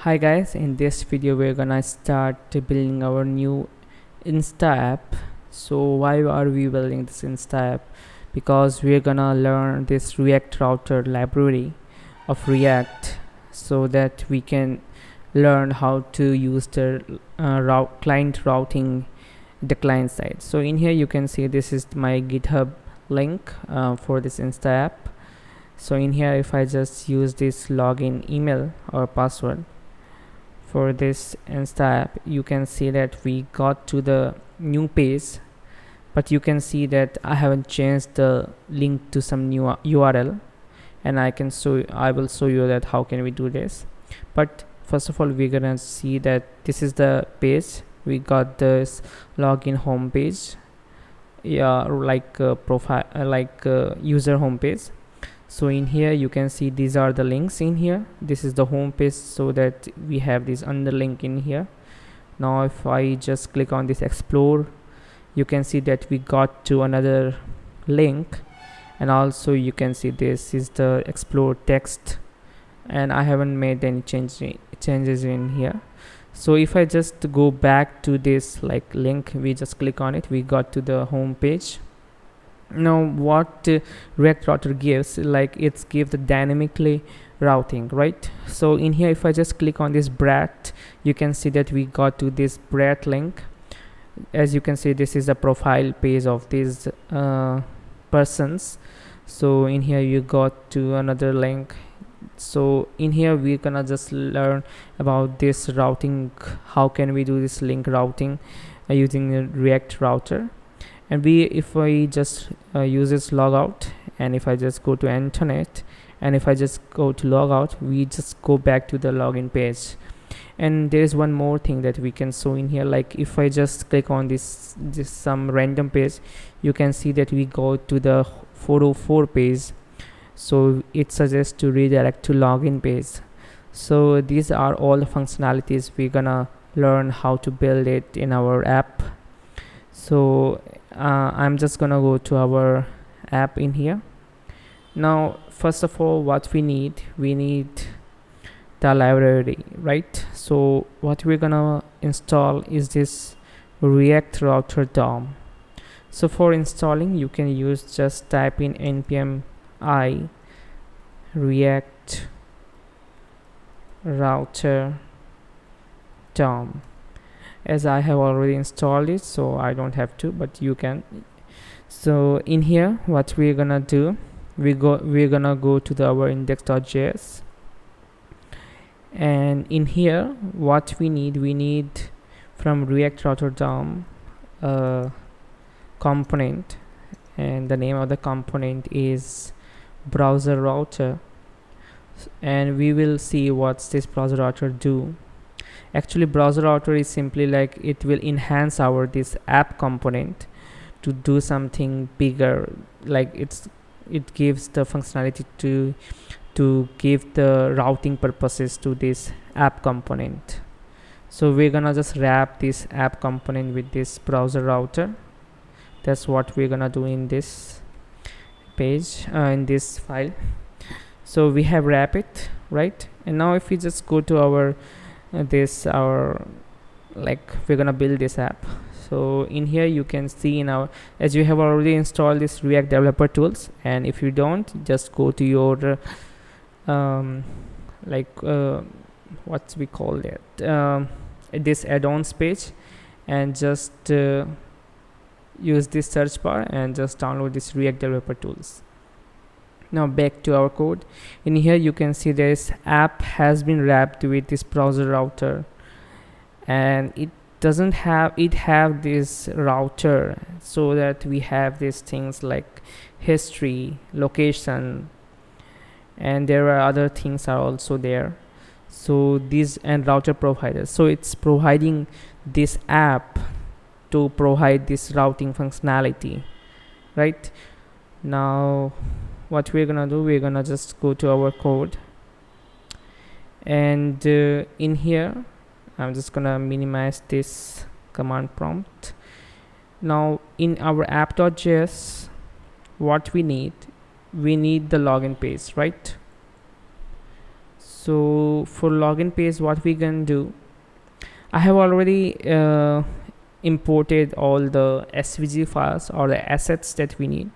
Hi guys, in this video we're gonna start building our new Insta-app. So why are we building this Insta-app? Because we're gonna learn this React router library of React so that we can learn how to use the client routing the client side. So in here you can see this is my GitHub link for this Insta-app. So in here if I just use this login email or password for this Insta-app, you can see that we got to the new page, but you can see that I haven't changed the link to some new URL, and I will show you that how can we do this. But first of all, we're gonna see that this is the page. We got this login home page, like profile, user home page. So in here you can see these are the links in here. This is the home page, so that we have this underlink in here. Now if I just click on this explore, you can see that we got to another link, and also you can see this is the explore text, and I haven't made any changes in here. So if I just go back to this link, we just click on it, we got to the home page. Now what React router gives, it gives the dynamically routing, right? So in here if I just click on this brat, you can see that we got to this brat link. As you can see, this is the profile page of these persons. So in here you got to another link. So in here we're gonna just learn about this routing, how can we do this link routing using the React router. And if I just use this logout, and if I just go to internet, and if I just go to logout, we just go back to the login page. And there is one more thing that we can show in here. Like if I just click on this some random page, you can see that we go to the 404 page. So it suggests to redirect to login page. So these are all the functionalities we're gonna learn how to build it in our app. So I'm just gonna go to our app in here. Now first of all, what we need the library, right? So what we're gonna install is this React router DOM. So for installing, you can just type in npm I React router DOM. As I have already installed it, so I don't have to, but you can. So in here what we're gonna do, we're gonna go to our index.js, and in here what we need from React router DOM component, and the name of the component is browser router, and we will see what's this browser router do. Actually, browser router is simply it will enhance this app component to do something bigger. It gives the functionality to give the routing purposes to this app component. So we're gonna just wrap this app component with this browser router. That's what we're gonna do in this page, in this file. So we have wrap it, right? And now if we just go to our we're gonna build this app. So in here you can see as you have already installed this React developer tools, and if you don't, just go to your what we call it, this add-ons page, and just use this search bar and just download this React developer tools. Now back to our code. In here you can see this app has been wrapped with this browser router, and it have this router, so that we have these things like history, location, and there are other things are also there. So these and router providers, so it's providing this app to provide this routing functionality, right? Now what we're gonna do, we're gonna just go to our code, and in here I'm just gonna minimize this command prompt. Now in our app.js, what we need the login page, right? So for login page, what we can do, I have already imported all the svg files or the assets that we need.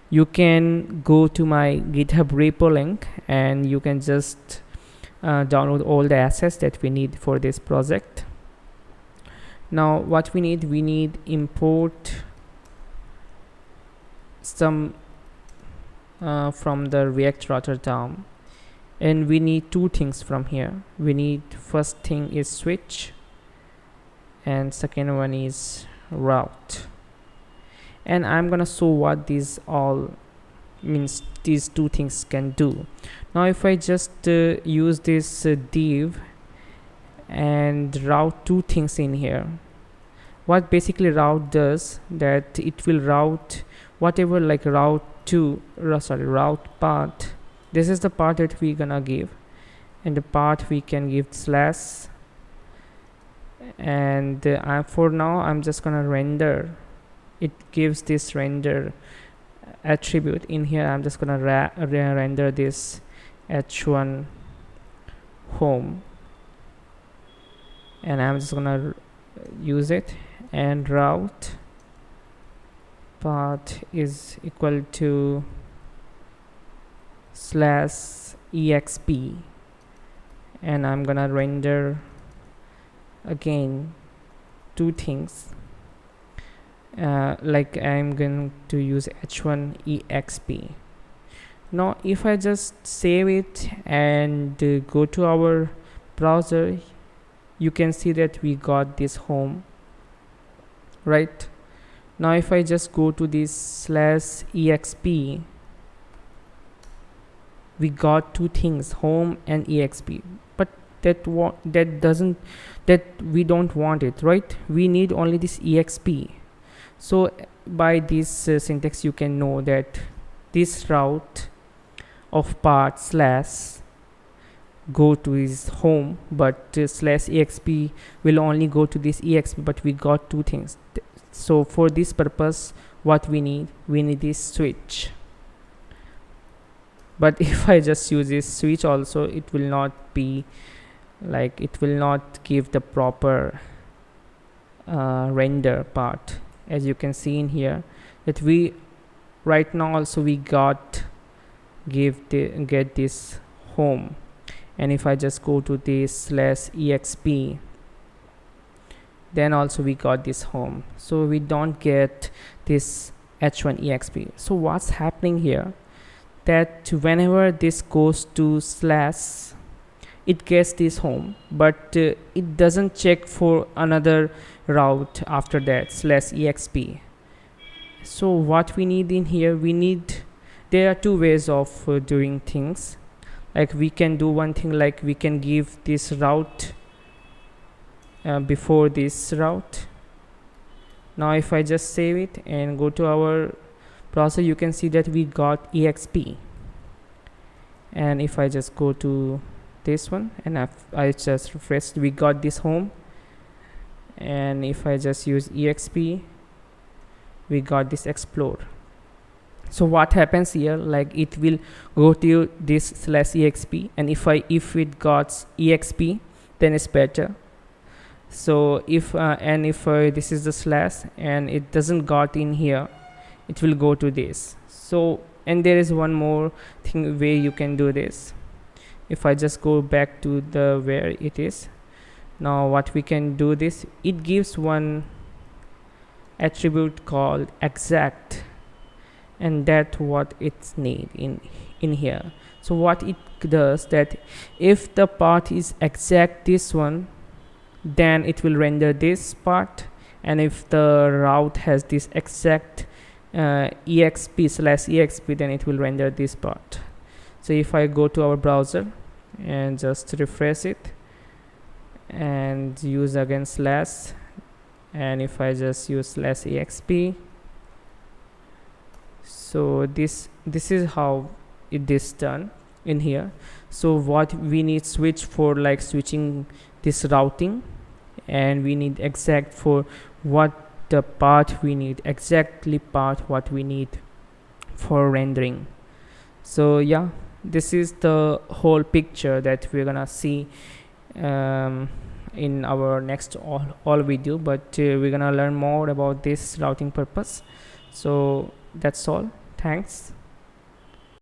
You can go to my GitHub repo link and you can just download all the assets that we need for this project. Now what we need import some from the React router DOM, and we need two things from here. We need, first thing is switch and second one is route, and I'm gonna show what these all means, these two things can do. Now if I just use this div and route two things in here, what basically route does, that it will route whatever like route path. This is the part that we gonna give, and the path we can give slash, and for now I'm just gonna render. It gives this render attribute in here. I'm just gonna render this h1 home, and I'm just gonna use it, and route path is equal to /exp, and I'm gonna render again two things, like I'm going to use h1exp. Now if I just save it and go to our browser, you can see that we got this home, right? Now if I just go to this /exp, we got two things, home and exp, but that we don't want it, right? We need only this exp. So by this syntax you can know that this route of path slash go to his home, but /exp will only go to this exp, but we got two things. So for this purpose, what we need this switch. But if I just use this switch also, it will not be like, it will not give the proper render part. As you can see in here, that we right now also we get this home, and if I just go to this /exp, then also we got this home, so we don't get this h1exp. So what's happening here, that whenever this goes to slash, it gets this home, but it doesn't check for another route after that /exp. So what we need in here, there are two ways of doing things. Like we can do one thing, like we can give this route before this route. Now if I just save it and go to our browser, you can see that we got exp, and if I just go to this one and I just refresh, we got this home, and if I just use exp, we got this explore. So what happens here, like it will go to this /exp, and if it got exp, then it's better. So if this is the slash and it doesn't got in here, it will go to this. So, and there is one more thing way you can do this. If I just go back to the where it is, now what we can do this, it gives one attribute called exact, and that what it's need in here. So what it does, that if the part is exact this one, then it will render this part, and if the route has this exact exp/exp, then it will render this part. So if I go to our browser and just refresh it and use again slash, and if I just use /exp, so this is how it is done in here. So what we need switch for like switching this routing, and we need exact for what the path we need, exactly path what we need for rendering. So yeah, this is the whole picture that we're gonna see in our next all video, but we're gonna learn more about this routing purpose. So that's all. Thanks.